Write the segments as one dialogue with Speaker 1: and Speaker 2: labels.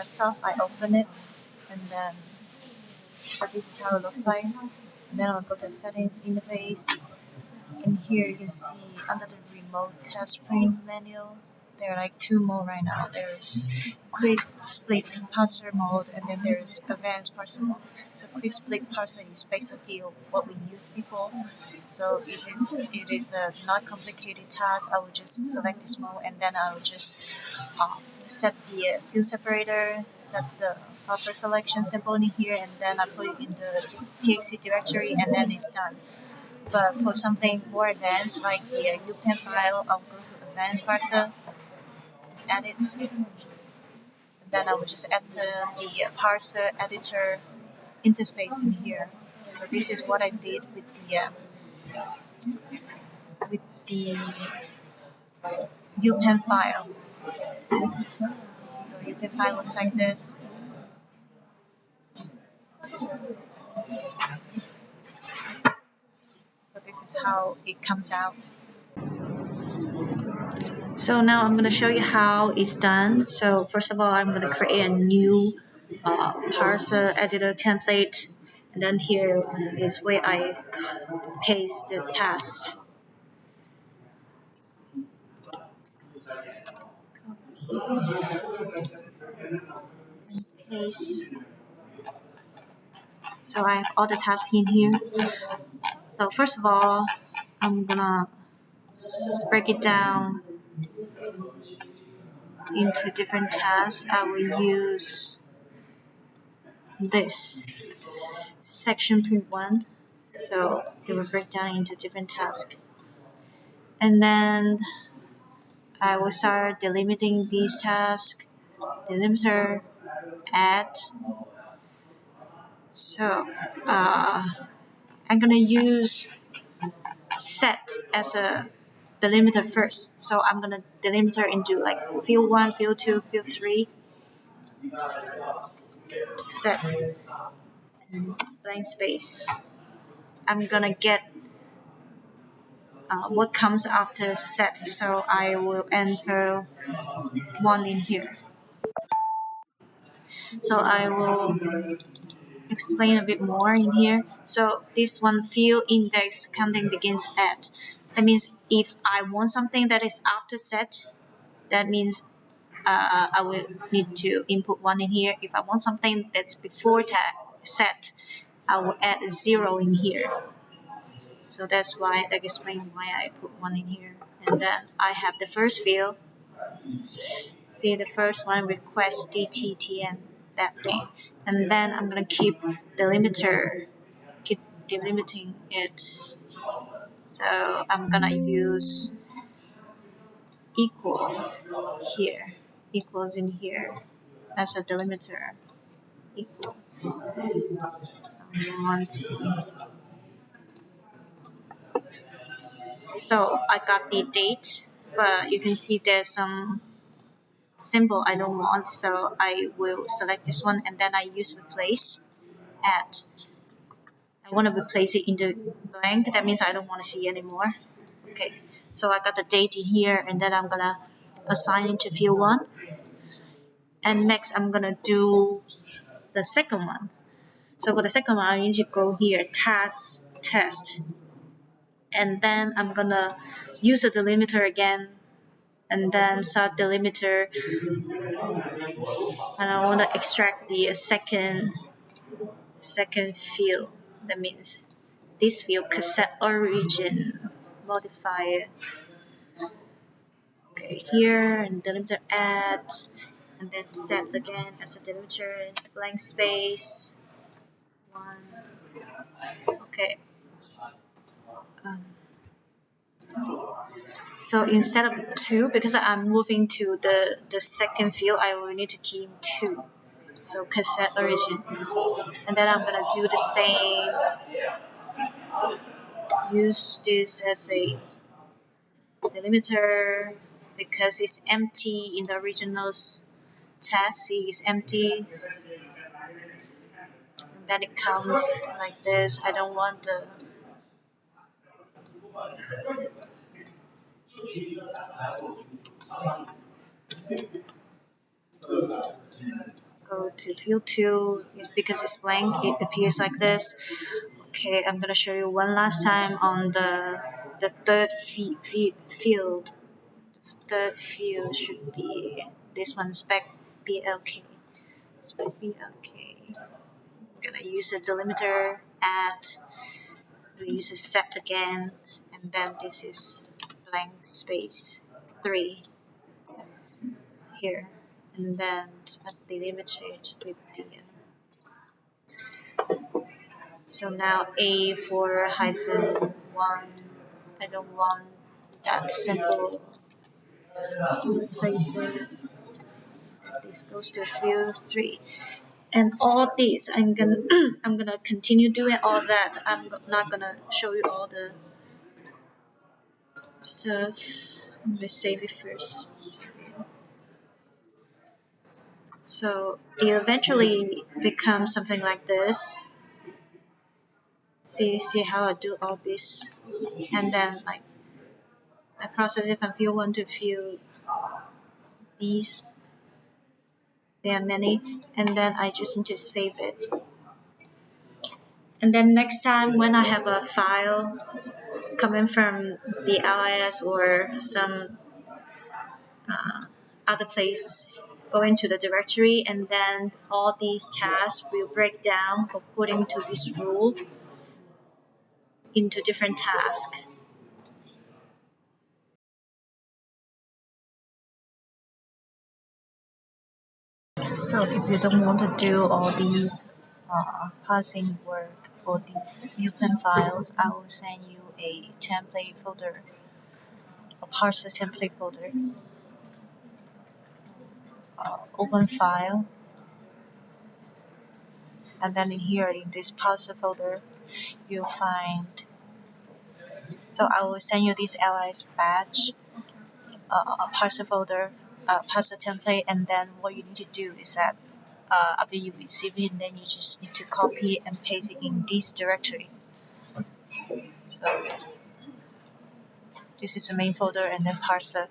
Speaker 1: desktop. I open it, and then so this is how it looks like. And then I'll go to settings interface. In here you can see under the remote test screen menu, there are like two more right now. There's quick split parser mode, and then there's advanced parser mode. So quick split parser is basically what we used before. So it is a not complicated task. I will just select this mode, and then I will just set the field separator, set the buffer selection symbol in here, and then I put it in the txt directory, and then it's done. But for something more advanced, like the UPen file, I'll go to Advanced Parser, edit, and then I will just enter the parser editor interface in here. So this is what I did with the UPen file. So UPen file looks like this. So this is how it comes out. So now I'm going to show you how it's done. So first of all, I'm going to create a new parser editor template, and then here is where I paste the task. Paste. So I have all the tasks in here. So first of all, I'm gonna break it down into different tasks. I will use this section print1, so it will break down into different tasks. And then I will start delimiting these tasks, delimiter, add. So I'm gonna use set as a delimiter first. So I'm gonna delimiter into like field 1, field 2, field 3. Set and blank space. I'm gonna get what comes after set, so I will enter 1 in here. So I will explain a bit more in here. So this one, field index counting begins at. That means if I want something that is after set, that means I will need to input 1 in here. If I want something that's before set, I will add 0 in here. So that explains why I put 1 in here. And then I have the first field. See the first one, request DTTM, that thing. And then I'm gonna keep delimiting it. So I'm gonna use equal here, equals in here as a delimiter. Equal. So I got the date, but you can see there's some symbol I don't want, so I will select this one, and then I use replace, add. I want to replace it into blank. That means I don't want to see anymore. Okay, so I got the date in here, and then I'm gonna assign it to field 1. And next I'm gonna do the second one. So for the second one, I need to go here, task, test, and then I'm gonna use the delimiter again, and then start delimiter, and I want to extract the second field. That means this field, cassette origin modifier. Okay, here, and delimiter add, and then set again as a delimiter, blank space 1. Okay. So instead of 2, because I'm moving to the second field, I will need to key in 2. So cassette origin. And then I'm gonna do the same. Use this as a delimiter because it's empty in the original task. See, it's empty. And then it comes like this. I don't want the go to field 2. Because it's blank, it appears like this. Okay, I'm gonna show you one last time on the third field. The third field should be this one, spec BLK. Spec BLK. I'm gonna use a delimiter, add, we use a set again, and then this is blank space 3 here, and then delimiter it with BL. So now A for -1, I don't want that simple. Place it. This goes to field 3, and all these I'm gonna I'm gonna continue doing all that. I'm not gonna show you all the stuff. Let's save it first. So it eventually becomes something like this. See how I do all this, and then like I process it from field 1 to field these. There are many, and then I just need to save it. And then next time when I have a file coming from the LIS or some other place, go into the directory, and then all these tasks will break down according to this rule into different tasks. So if you don't want to do all these parsing work or these different files, I will send you a template folder, a parser template folder. Open file, and then in here in this parser folder you'll find, so I will send you this LIS batch parser folder, parser template, and then what you need to do is that after you receive it, then you just need to copy and paste it in this directory. So this is the main folder, and then parser,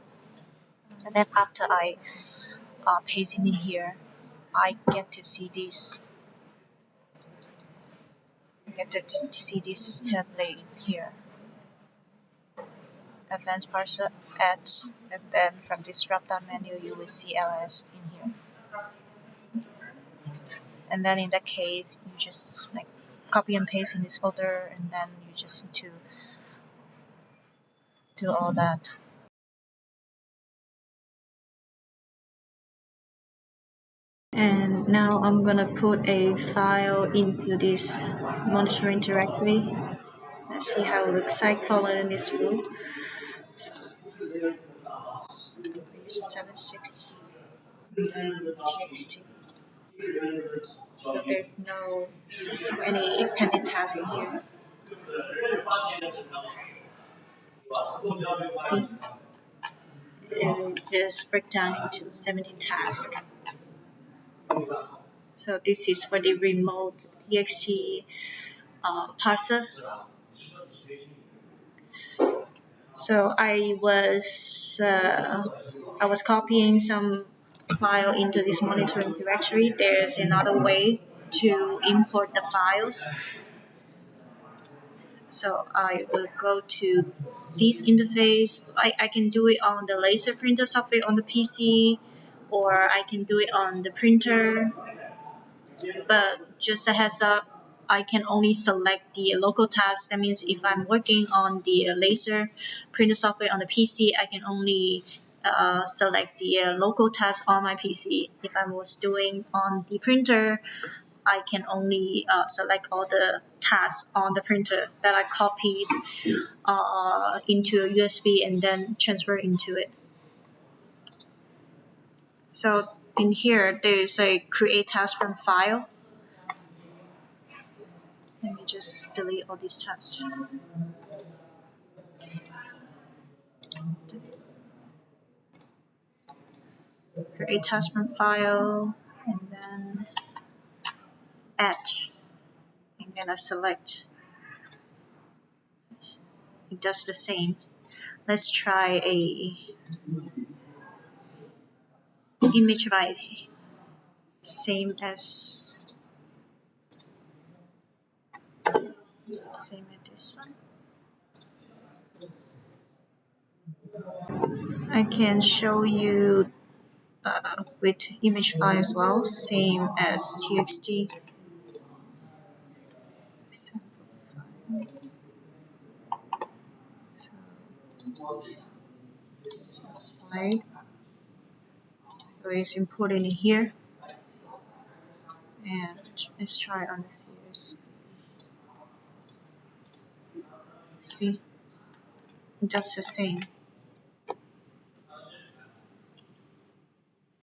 Speaker 1: and then after I paste it in here, I get to see this. Get to see this template here. Advanced parser, add, and then from this drop-down menu you will see LS in here. And then in that case, you just like copy and paste in this folder, and then you just need to do all that. And now I'm gonna put a file into this monitoring directory. Let's see how it looks like following this rule. So we use a 76 and then txt. So there's no any pending task in here. See, it just break down into 17 tasks. So this is for the remote txt parser. So I was copying some file into this monitoring directory. There's another way to import the files. So I will go to this interface. I can do it on the laser printer software on the PC, or I can do it on the printer. But just a heads up, I can only select the local task. That means if I'm working on the laser printer software on the PC, I can only select the local task on my PC. If I was doing on the printer, I can only select all the tasks on the printer that I copied into a USB and then transfer into it. So in here, there's a create task from file. Let me just delete all these tasks. Create task from file, and then add. I'm gonna select. It does the same. Let's try a image by same as this one. I can show you with image file as well, same as txt. So slide. So it's imported in here, and let's try on the fuse. See, just the same.